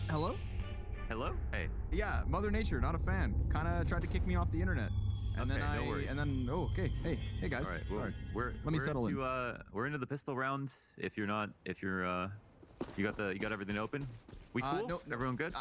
Hello? Hello? Hey. Yeah, Mother Nature, not a fan. Kind of tried to kick me off the internet. And Okay, then no worries. oh, okay. Hey guys. All right. Well, Sorry. we're Let me settle in. we're into the pistol round. If you're you got everything open. We cool? No. Everyone good?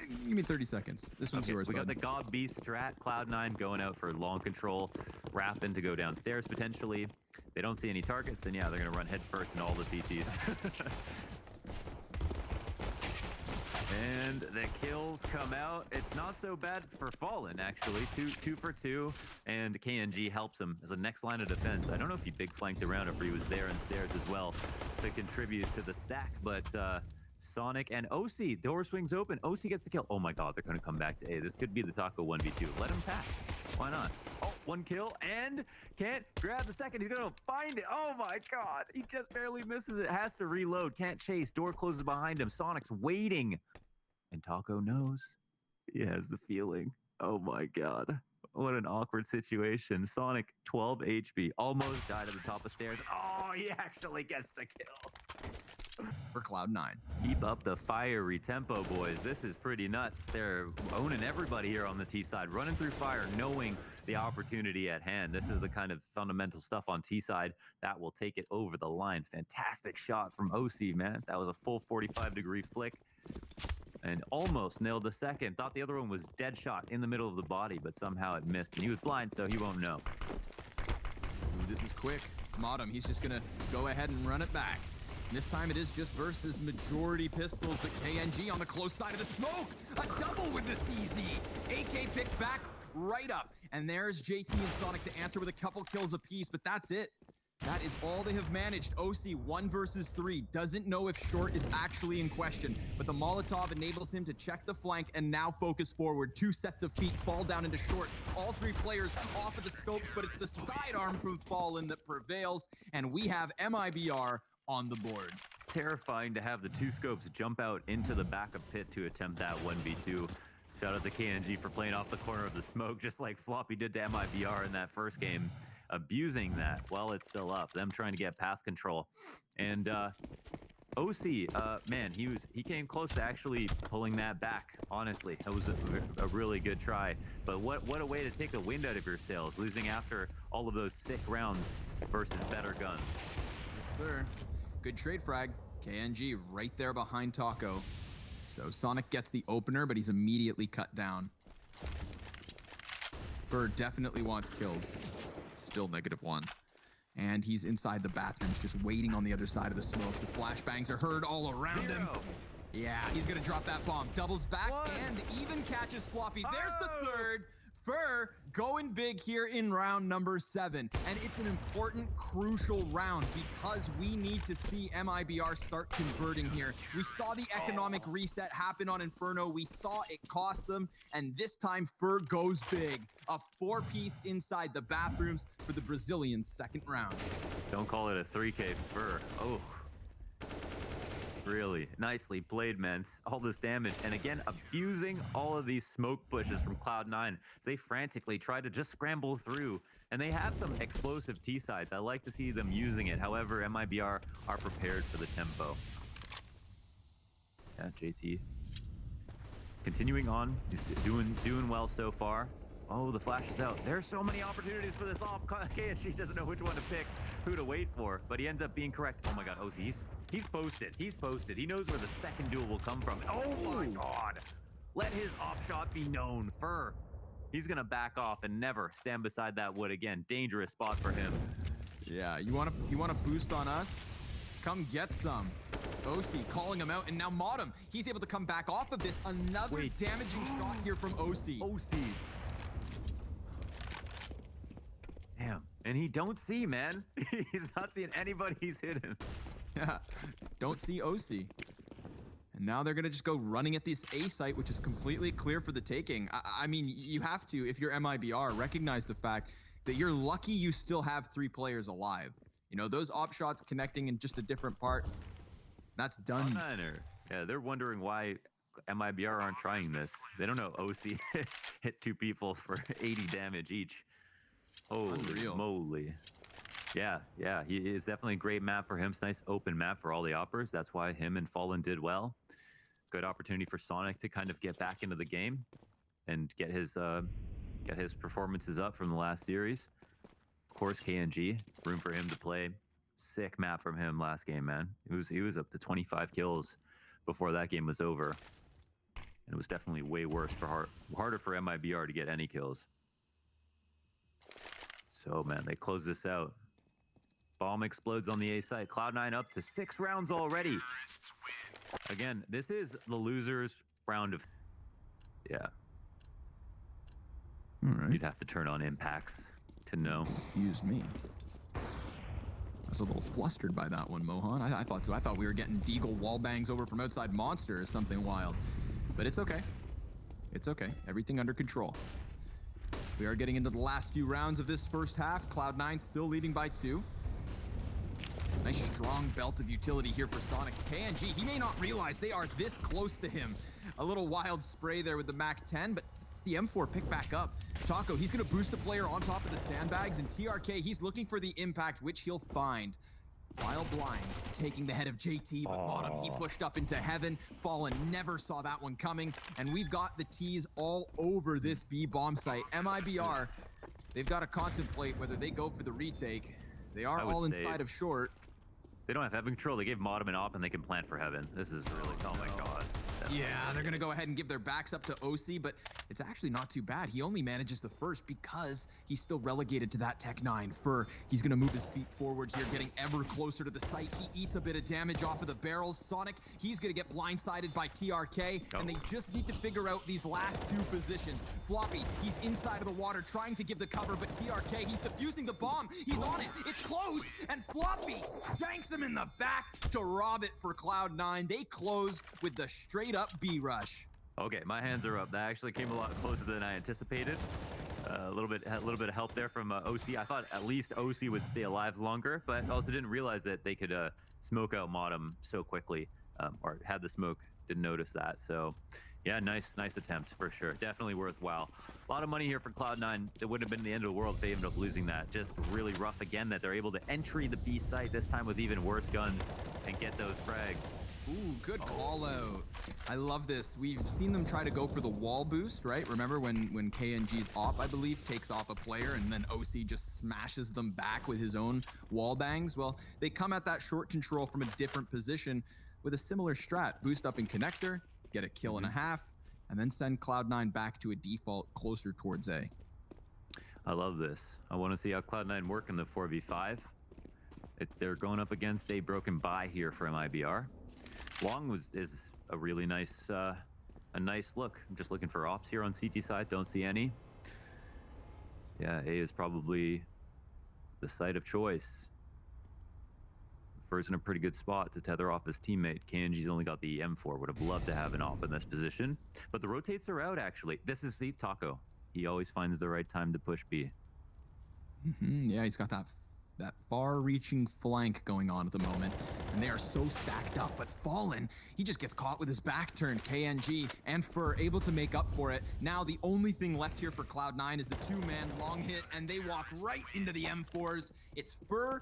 Give me 30 seconds. This one's Okay, yours, we got bud. the Gob Beast strat, Cloud9 going out for long control, Rappin to go downstairs potentially. They don't see any targets, and yeah, they're gonna run head first into all the CTs. And the kills come out. It's not so bad for Fallen, actually. Two for two, and KNG helps him as a next line of defense. I don't know if he big flanked around or if he was there in stairs as well to contribute to the stack, but Sonic and OC, door swings open. OC gets the kill. Oh my god, they're going to come back to A. This could be the Taco 1v2. Let him pass. Why not? Oh, one kill and can't grab the second. He's going to find it. Oh my god. He just barely misses it. Has to reload. Can't chase. Door closes behind him. Sonic's waiting. And Taco knows. He has the feeling. Oh my god. What an awkward situation. Sonic, 12 HP. Almost died at the top of stairs. Oh, he actually gets the kill. For Cloud9. Keep up the fiery tempo, boys. This is pretty nuts. They're owning everybody here on the T side, running through fire, knowing the opportunity at hand. This is the kind of fundamental stuff on T side that will take it over the line. Fantastic shot from OC, man. That was a full 45-degree flick. And almost nailed the second. Thought the other one was dead shot in the middle of the body, but somehow it missed. And he was blind, so he won't know. Ooh, this is quick. Modem, he's just going to go ahead and run it back. This time it is just versus majority pistols, but KNG on the close side of the smoke. A double with the CZ. AK picked back right up. And there's JT and Sonic to answer with a couple kills apiece, but that's it. That is all they have managed. OC 1 versus 3. Doesn't know if short is actually in question, but the Molotov enables him to check the flank and now focus forward. 2 sets of feet fall down into short. All 3 players off of the scopes, but it's the sidearm from Fallen that prevails, and we have MIBR on the board. Terrifying to have the 2 scopes jump out into the back of pit to attempt that 1v2. Shout out to KNG for playing off the corner of the smoke, just like Floppy did to MIBR in that first game. Abusing that while it's still up, them trying to get path control. And OC, man, he came close to actually pulling that back. Honestly, that was a really good try. But what a way to take the wind out of your sails, losing after all of those sick rounds versus better guns. Yes, sir. Good trade frag. KNG right there behind Taco. So Sonic gets the opener, but he's immediately cut down. Bird definitely wants kills. Still -1. And he's inside the bathrooms, just waiting on the other side of the smoke. The flashbangs are heard all around him. Yeah, he's gonna drop that bomb. Doubles back and even catches Floppy. There's the third. Fur going big here in round number 7. And it's an important, crucial round because we need to see MIBR start converting here. We saw the economic reset happen on Inferno. We saw it cost them. And this time, Fur goes big. A 4-piece inside the bathrooms for the Brazilian second round. Don't call it a 3K Fur. Oh. Really nicely played, man. All this damage, and again, abusing all of these smoke pushes from Cloud9. They frantically try to just scramble through, and they have some explosive T-sides. I like to see them using it. However, MIBR are prepared for the tempo. Yeah, JT continuing on. He's doing well so far. Oh, the flash is out. There's so many opportunities for this off. KNG doesn't know which one to pick, who to wait for, but he ends up being correct. Oh my god, OC, he's posted. He's posted. He knows where the second duel will come from. Oh my god. Let his op shot be known. Fur, he's gonna back off and never stand beside that wood again. Dangerous spot for him. Yeah, you want to boost on us? Come get some. OC calling him out, and now Modem, he's able to come back off of this. Another damaging shot here from OC. OC. Damn. And he don't see, man. He's not seeing anybody he's hitting. Yeah, don't see OC. And now they're going to just go running at this A site, which is completely clear for the taking. I mean, you have to, if you're MIBR, recognize the fact that you're lucky you still have 3 players alive. You know, those op shots connecting in just a different part, that's done. Yeah, they're wondering why MIBR aren't trying this. They don't know OC hit 2 people for 80 damage each. Holy moly. Yeah, he is definitely a great map for him. It's a nice open map for all the oppers. That's why him and Fallen did well. good opportunity for Sonic to kind of get back into the game and get his performances up from the last series. Of course, KNG, room for him to play. Sick map from him last game, man. He was up to 25 kills before that game was over. And it was definitely way worse harder for MIBR to get any kills. So, man, they close this out. Bomb explodes on the A site. Cloud9 up to 6 rounds already. Again, this is the losers round of... Yeah. All right. You'd have to turn on impacts to know. Excuse me. I was a little flustered by that one, Mohan. I thought so. I thought we were getting Deagle wall bangs over from outside Monster or something wild. But it's okay. It's okay. Everything under control. We are getting into the last few rounds of this first half. Cloud9 still leading by 2. Nice strong belt of utility here for Sonic. KNG, he may not realize they are this close to him. A little wild spray there with the MAC-10, but it's the M4 pick back up. Taco, he's gonna boost a player on top of the sandbags, and TRK, he's looking for the impact, which he'll find. While blind, taking the head of JT, but bottom, he pushed up into heaven. Fallen never saw that one coming, and we've got the T's all over this B bomb site. MIBR, they've got to contemplate whether they go for the retake. They are all inside of short. They don't have heaven control. They gave Modem an op and they can plant for heaven. This is really, oh my god. Yeah, they're going to go ahead and give their backs up to OC, but it's actually not too bad. He only manages the first because he's still relegated to that Tech 9. He's going to move his feet forward here, getting ever closer to the site. He eats a bit of damage off of the barrels. Sonic, he's going to get blindsided by TRK, and they just need to figure out these last 2 positions. Floppy, he's inside of the water trying to give the cover, but TRK, he's defusing the bomb. He's on it. It's close, and Floppy shanks him in the back to rob it for Cloud9. They close with the straight up B rush. Okay, my hands are up. That actually came a lot closer than I anticipated. A little bit of help there from OC. I thought at least OC would stay alive longer, but also didn't realize that they could smoke out Modem so quickly, or had the smoke, didn't notice that. So yeah, nice attempt for sure. Definitely worthwhile. A lot of money here for Cloud9. It wouldn't have been the end of the world if they ended up losing that. Just really rough again that they're able to entry the B site, this time with even worse guns, and get those frags. Ooh, good call out. I love this. We've seen them try to go for the wall boost, right? Remember when KNG's op, I believe, takes off a player and then OC just smashes them back with his own wall bangs? Well, they come at that short control from a different position with a similar strat. Boost up in connector, get a kill and a half, and then send Cloud9 back to a default closer towards A. I love this. I want to see how Cloud9 work in the 4v5. They're going up against a broken buy here for MIBR. Long is a really nice look. I'm just looking for ops here on CT side. Don't see any. Yeah, A is probably the site of choice. Fur's in a pretty good spot to tether off his teammate. KNG's only got the M4. Would have loved to have an op in this position, but the rotates are out actually. This is the Taco. He always finds the right time to push B. Yeah, he's got that far-reaching flank going on at the moment, and they are so stacked up. But Fallen, he just gets caught with his back turned. KNG and Fur able to make up for it. Now the only thing left here for Cloud9 is the 2-man long hit, and they walk right into the M4s. It's Fur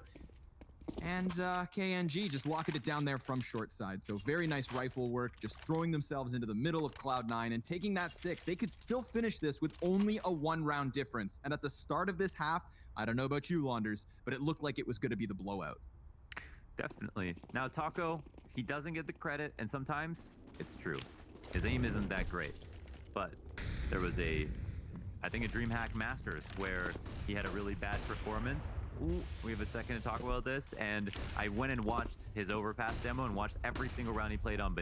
and KNG just locking it down there from short side. So very nice rifle work, just throwing themselves into the middle of Cloud9 and taking that 6. They could still finish this with only a 1-round difference. And at the start of this half, I don't know about you, Launders, but it looked like it was going to be the blowout. Definitely. Now, Taco, he doesn't get the credit, and sometimes it's true. His aim isn't that great. But there was I think a DreamHack Masters where he had a really bad performance. Ooh, we have a second to talk about this, and I went and watched his Overpass demo and watched every single round he played on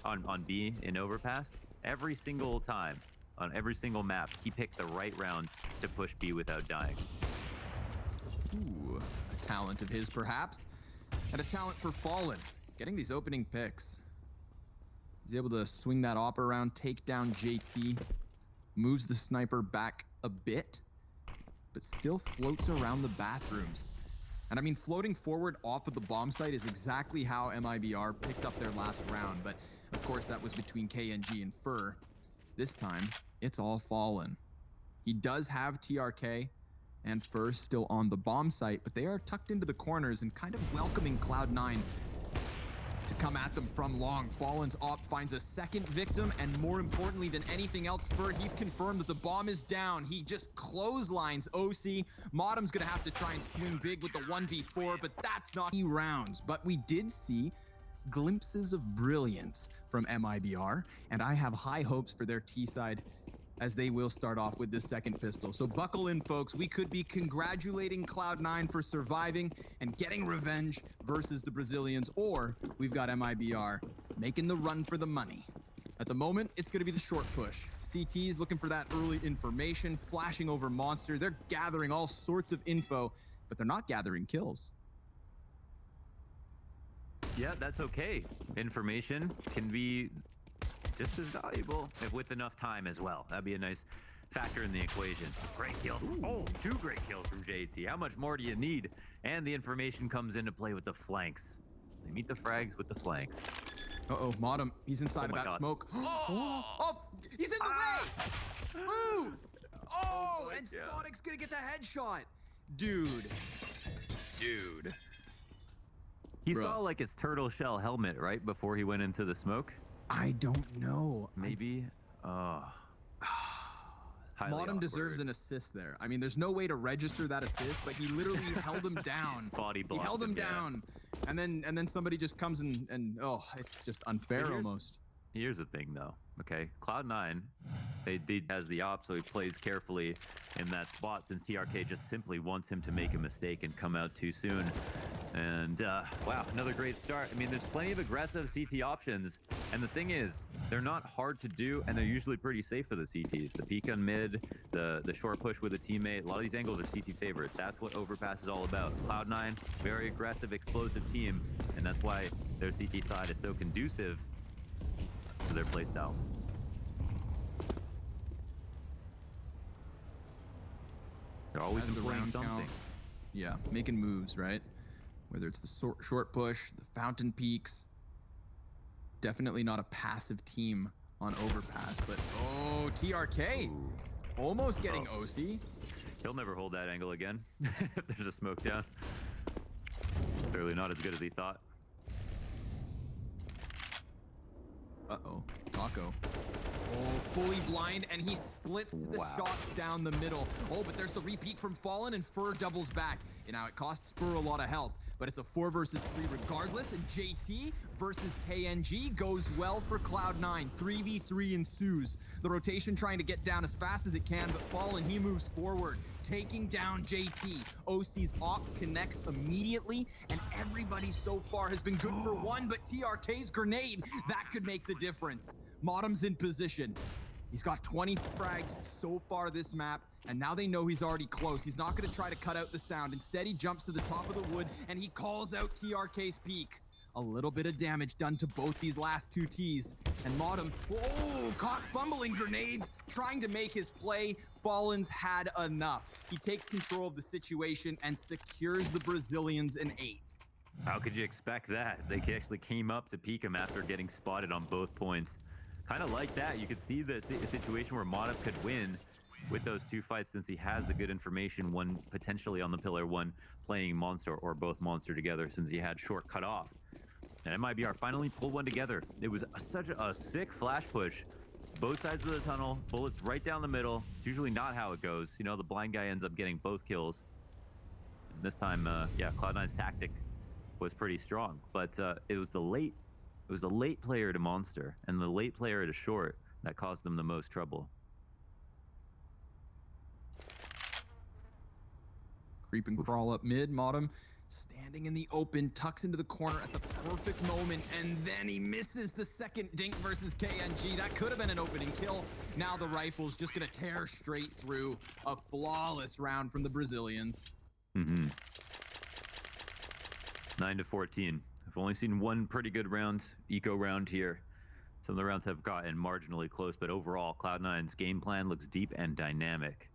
on B in Overpass. Every single time, on every single map, he picked the right round to push B without dying. Ooh, a talent of his perhaps, and a talent for Fallen, getting these opening picks. He's able to swing that op around, take down JT, moves the sniper back a bit, but still floats around the bathrooms. And I mean, floating forward off of the bomb site is exactly how MIBR picked up their last round, but of course that was between KNG and Fur. This time, it's all Fallen. He does have TRK and Fur still on the bomb site, but they are tucked into the corners and kind of welcoming Cloud9 to come at them from long. Fallen's op finds a second victim, and more importantly than anything else, he's confirmed that the bomb is down. He just clotheslines OC. Modem's gonna have to try and swing big with the 1v4, but that's not rounds. But we did see glimpses of brilliance from MIBR, and I have high hopes for their T side as they will start off with this second pistol. So buckle in, folks. We could be congratulating Cloud9 for surviving and getting revenge versus the Brazilians, or we've got MIBR making the run for the money. At the moment, it's going to be the short push. CT's looking for that early information, flashing over Monster. They're gathering all sorts of info, but they're not gathering kills. Yeah, that's okay. Information can be just as valuable if with enough time as well. That'd be a nice factor in the equation. Great kill. Oh, 2 great kills from JT. How much more do you need? And the information comes into play with the flanks. They meet the frags with the flanks. Uh-oh, Modem, he's inside of that God. smoke. Oh, he's in the way! Move! Oh, and Sponic's gonna get the headshot. Dude. He saw like his turtle shell helmet right before he went into the smoke. I don't know. Maybe. Modem deserves an assist there. I mean, there's no way to register that assist, but he literally held him down. Body blocked. He held him down, and then somebody just comes and oh, it's just unfair almost. Here's the thing, though. Okay, Cloud9, they has the op, so he plays carefully in that spot since TRK just simply wants him to make a mistake and come out too soon. And wow, another great start. I mean, there's plenty of aggressive CT options, and the thing is, they're not hard to do, and they're usually pretty safe for the CTs. The peek on mid, the short push with a teammate, a lot of these angles are CT favorite. That's what Overpass is all about. Cloud9, very aggressive, explosive team, and that's why their CT side is so conducive to their playstyle. They're always playing something. Count. Yeah, making moves, right? Whether it's the short push, the fountain peaks. Definitely not a passive team on Overpass, but oh, TRK almost getting OC. He'll never hold that angle again if there's a smoke down. Clearly not as good as he thought. Uh-oh, Taco. Oh, fully blind, and he splits the shots down the middle. Oh, but there's the repeat from Fallen, and Fur doubles back. And now it costs Fur a lot of health, but it's a 4 versus 3 regardless, and JT versus KNG goes well for Cloud9. 3v3 ensues. The rotation trying to get down as fast as it can, but Fallen, he moves forward, taking down JT. OC's op connects immediately, and everybody so far has been good for one, but TRK's grenade, that could make the difference. Modem's in position. He's got 20 frags so far this map, and now they know he's already close. He's not going to try to cut out the sound. Instead, he jumps to the top of the wood, and he calls out TRK's peak. A little bit of damage done to both these last 2 Ts. And Modem, oh, caught fumbling grenades, trying to make his play. Fallen's had enough. He takes control of the situation and secures the Brazilians an 8. How could you expect that? They actually came up to peek him after getting spotted on both points. Kind of like that, you could see the situation where Modem could win with those 2 fights since he has the good information, one potentially on the pillar, one playing Monster or both Monster together since he had short cut off. And MIBR finally pulled one together. It was such a sick flash push. Both sides of the tunnel, bullets right down the middle. It's usually not how it goes. You know, the blind guy ends up getting both kills. And this time, yeah, Cloud9's tactic was pretty strong, but it was the late player to Monster and the late player to short that caused them the most trouble. Creep and crawl up mid. Modem standing in the open, tucks into the corner at the perfect moment, and then he misses the second dink versus KNG. That could have been an opening kill. Now the rifle's just gonna tear straight through. A flawless round from the Brazilians. 9-14. I've only seen one pretty good round, eco round here. Some of the rounds have gotten marginally close, but overall, Cloud9's game plan looks deep and dynamic.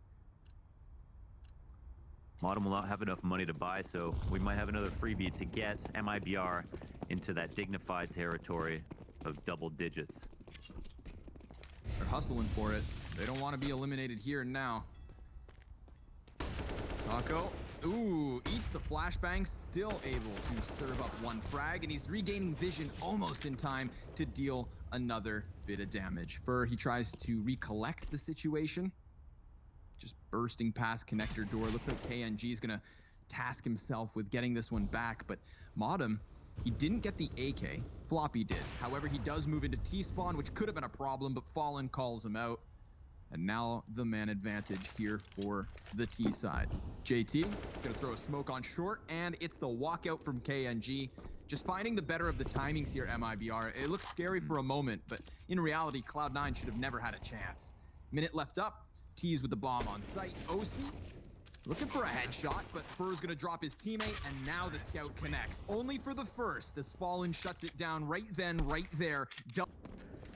Modem will not have enough money to buy, so we might have another freebie to get MIBR into that dignified territory of double digits. They're hustling for it. They don't want to be eliminated here and now. Taco, ooh, eats the flashbang, still able to serve up one frag, and he's regaining vision almost in time to deal another bit of damage. He tries to recollect the situation, just bursting past connector door. Looks like KNG is gonna task himself with getting this one back, but Modem, he didn't get the AK. Floppy did. However, he does move into T-spawn, which could have been a problem, but Fallen calls him out. And now the man advantage here for the T side. JT gonna throw a smoke on short, and it's the walkout from KNG. Just finding the better of the timings here, MIBR. It looks scary for a moment, but in reality, Cloud9 should have never had a chance. Minute left up. T's with the bomb on site. OC looking for a headshot, but Fur's gonna drop his teammate, and now the scout connects. Only for the first, as Fallen shuts it down right then, right there.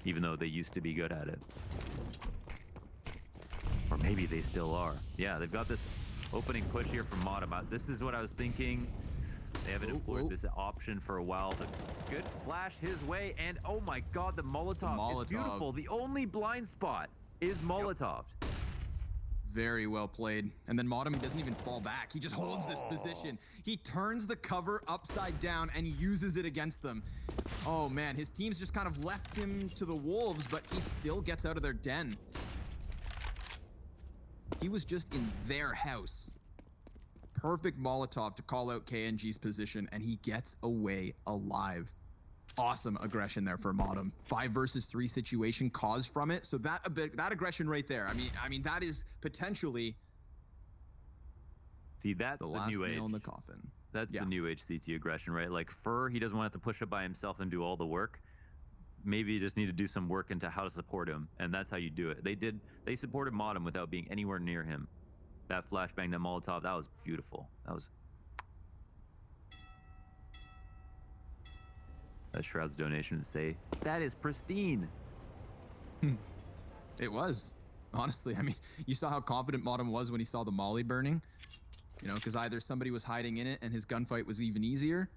Even though they used to be good at it. Or maybe they still are. Yeah, they've got this opening push here from Modem. This is what I was thinking. They haven't employed this option for a while. The good flash his way, and oh my god, the Molotov is beautiful. The only blind spot is Molotov. Yep. Very well played. And then Modem, he doesn't even fall back. He just holds this position. He turns the cover upside down and uses it against them. Oh man, his team's just kind of left him to the wolves, but he still gets out of their den. He was just in their house. Perfect Molotov to call out KNG's position, and he gets away alive. Awesome aggression there for Modem. 5 versus 3 situation caused from it. So that aggression right there. I mean that is potentially that's the the last new age nail in the coffin. That's the new age CT aggression, right? Like Fur, he doesn't want to have to push it by himself and do all the work. Maybe you just need to do some work into how to support him, and that's how you do it. They supported Modem without being anywhere near him. That flashbang, that Molotov, that was beautiful. That Shroud's donation to say, that is pristine. It was, honestly. I mean, you saw how confident Modem was when he saw the molly burning. You know, because either somebody was hiding in it and his gunfight was even easier,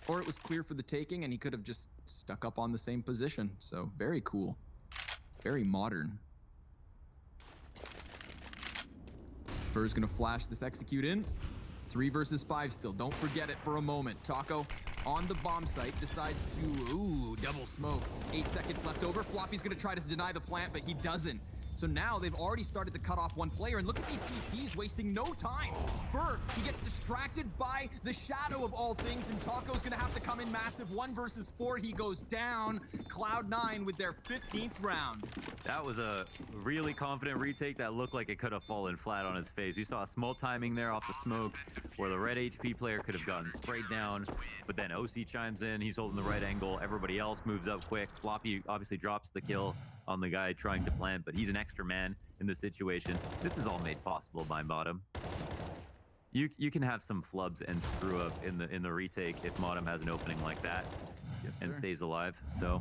or it was clear for the taking and he could have just stuck up on the same position. So very cool, very modern. Fur's gonna flash this execute in. 3 versus 5 still. Don't forget it for a moment. Taco on the bomb site decides to, double smoke. 8 seconds left over. Floppy's gonna try to deny the plant, but he doesn't. So now they've already started to cut off one player, and look at these CPs wasting no time. Fur, he gets distracted by the shadow of all things, and Taco's gonna have to come in massive. 1 versus 4, he goes down. Cloud9 with their 15th round. That was a really confident retake that looked like it could have fallen flat on his face. We saw a small timing there off the smoke where the red HP player could have gotten sprayed down, but then OC chimes in, he's holding the right angle, everybody else moves up quick. Floppy obviously drops the kill on the guy trying to plant, but he's an extra man in this situation. This is all made possible by Modem. You can have some flubs and screw up in the retake if Modem has an opening like that and stays alive. So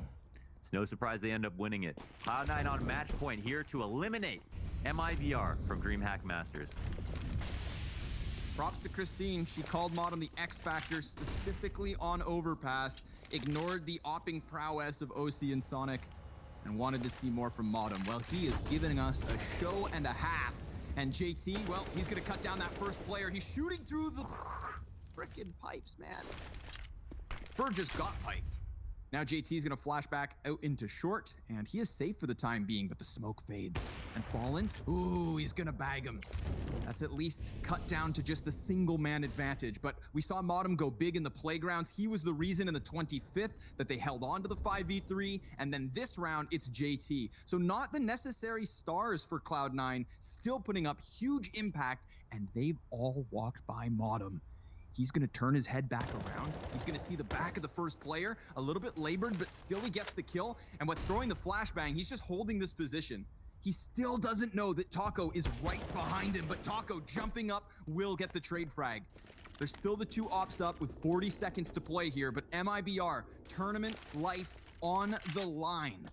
it's no surprise they end up winning it. Cloud9 on match point here to eliminate MIBR from DreamHack Masters. Props to Christine. She called Modem the X Factor specifically on Overpass, ignored the opping prowess of OC and Sonic, and wanted to see more from Modem. Well, he is giving us a show and a half. And JT, well, he's gonna cut down that first player. He's shooting through the frickin' pipes, man. Fur just got piped. Now JT's gonna flash back out into short, and he is safe for the time being, but the smoke fades. And Fallen, ooh, he's gonna bag him. That's at least cut down to just the single man advantage. But we saw Modem go big in the playgrounds. He was the reason in the 25th that they held on to the 5v3. And then this round, it's JT. So not the necessary stars for Cloud9, still putting up huge impact. And they've all walked by Modem. He's gonna turn his head back around. He's gonna see the back of the first player, a little bit labored, but still he gets the kill. And with throwing the flashbang, he's just holding this position. He still doesn't know that Taco is right behind him, but Taco jumping up will get the trade frag. There's still the 2 ops up with 40 seconds to play here, but MIBR, tournament life on the line.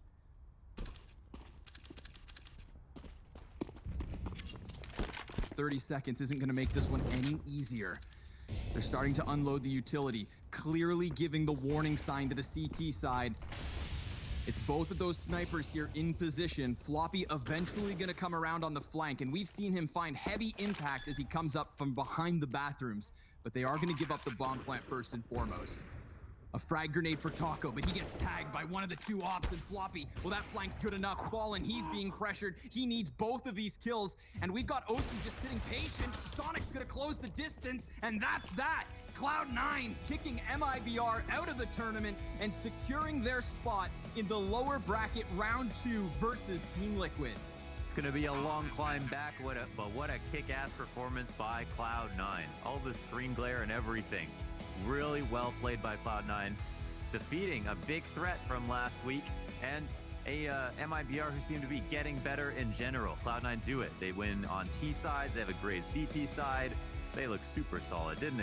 "30 seconds isn't gonna make this one any easier. They're starting to unload the utility, clearly giving the warning sign to the CT side. It's both of those snipers here in position. Floppy eventually gonna come around on the flank, and we've seen him find heavy impact as he comes up from behind the bathrooms. but they are going to give up the bomb plant first and foremost. A frag grenade for Taco, but he gets tagged by one of the two ops, and Floppy, well, that flank's good enough. Fallen, he's being pressured. He needs both of these kills, and we've got Osi just sitting patient. Sonic's gonna close the distance, and that's that. Cloud9 kicking MIBR out of the tournament and securing their spot in the lower bracket round 2 versus Team Liquid. It's going to be a long climb back, but what a kick-ass performance by Cloud9. All the screen glare and everything. Really well played by Cloud9, defeating a big threat from last week and a MIBR who seem to be getting better in general. Cloud9 do it. They win on T sides. They have a great CT side. They look super solid. Didn't